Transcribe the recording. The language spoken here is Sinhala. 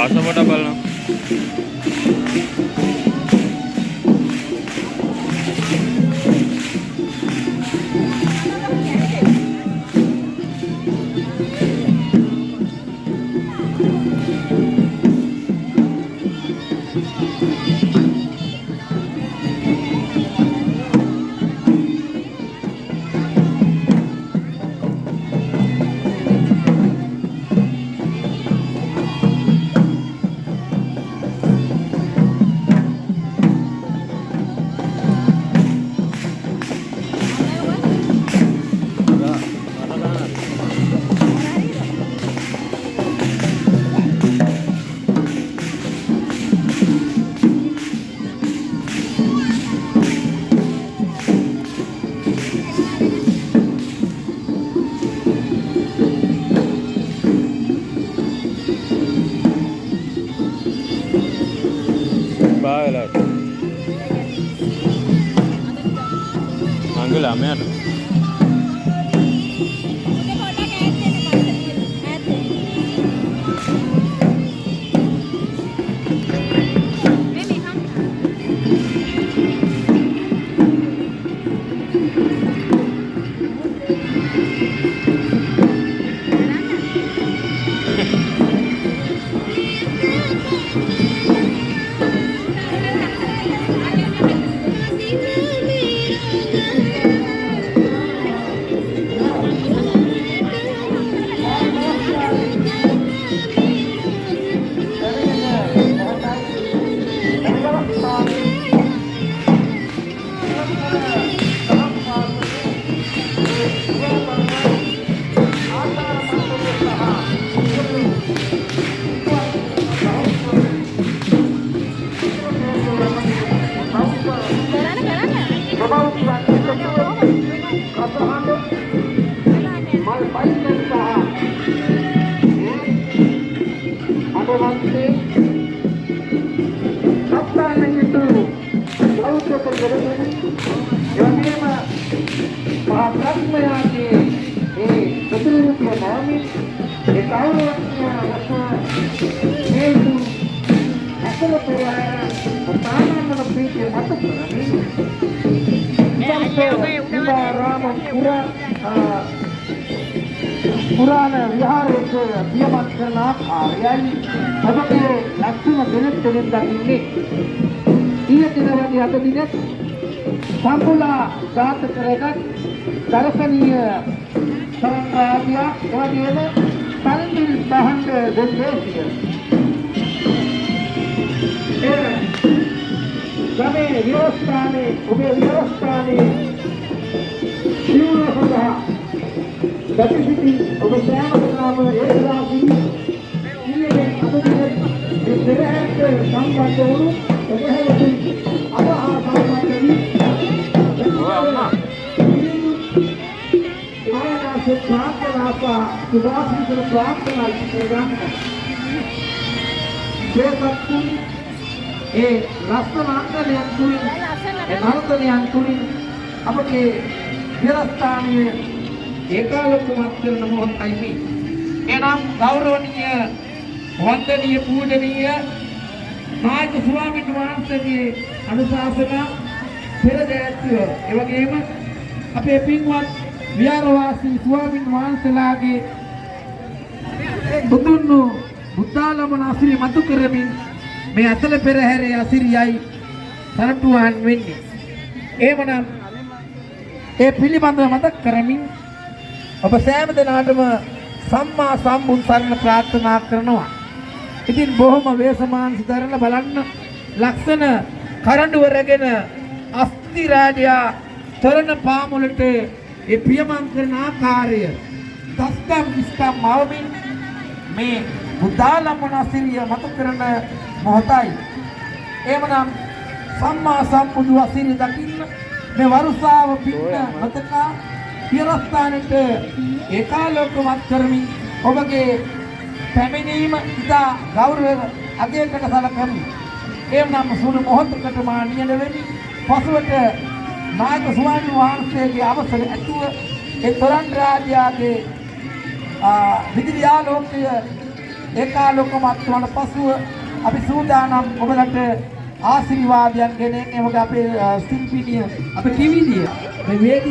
පාසපොට බලනවා. Manggil amer. पुराने विहार से दियमन करना आर्याई सबके लक्ष्य दिनें दाखिले ये दिनवादी हाथ दिने संपूर्ण जात करेगा दर्शनीय संग्रहालय वादिये में तंदिल बहंग देशीय जमे व्यवस्थाने उबे व्यवस्थाने शिवने होगा गतिविधि उपचार नाम एक राशि इन्हें अपने विद्यालय के संबंधों उपहेतु अवहा संबंधी हमारा सिद्धांत रास्ता सुधार से प्राप्त करने प्रोग्राम ये सबको ये रास्ता नांगा ने अंकुरी ये भारत ने अंकुरी अपने विरासत में एकालोक मात्र नमो ताइमी एनाम गौरवनीय वंदनीय पूजनीय नायक स्वामी वහන්සේ अनुशासना පෙර දැක්විය ඒ වගේම අපේ පින්වත් විහාරවාසී ස්වාමීන් වහන්සේලාගේ බුදුන් බුද්ධාලමන අසිරිය මතු කරමින් මේ අතල පෙරහැරේ අසිරියයි සරටුවන් වෙන්නේ එවනම් ඒ පිළිබඳව මතක් කරමින් ඔබ සෑම දිනකටම සම්මා සම්බුත් සරණ ප්‍රාර්ථනා කරනවා. ඉතින් බොහොම වේසමාංශ දරන බලන්න ලක්ෂණ කරඬුව රැගෙන අස්ති රාජයා තරණ පාමුලට ඒ පියමන් කරන ආකාරය දස්කම් කිස්කම් මවමින් මේ බුද්ධාලම්බන අසිරිය මතු කරන මොහොතයි. එවනම් සම්මා සම්බුදු අසිරිය දකින්න මේ වරුසාව පින්න මතකා විරස්ථානෙට ඒකාලෝකවත් කරමින් ඔබගේ පැමිණීම ඉතා ගෞරව අධ්‍යයනකට සලකමි. එම්නම් සුළු මොහොතකට මා නියැල වෙමි. පසුවට නායක ස්වාමීන් වහන්සේගේ අවසර ඇතුව ඒ තොරන් රාජයාගේ විදුලි ආලෝකය ඒකාලෝකමත් වන පසුව අපි සූදානම් ඔබලට ආශිර්වාදයන් ගෙන එන්නේ. මොකද අපේ ශිල්පිනිය අපේ කිවිදිය මේ වේදිකාව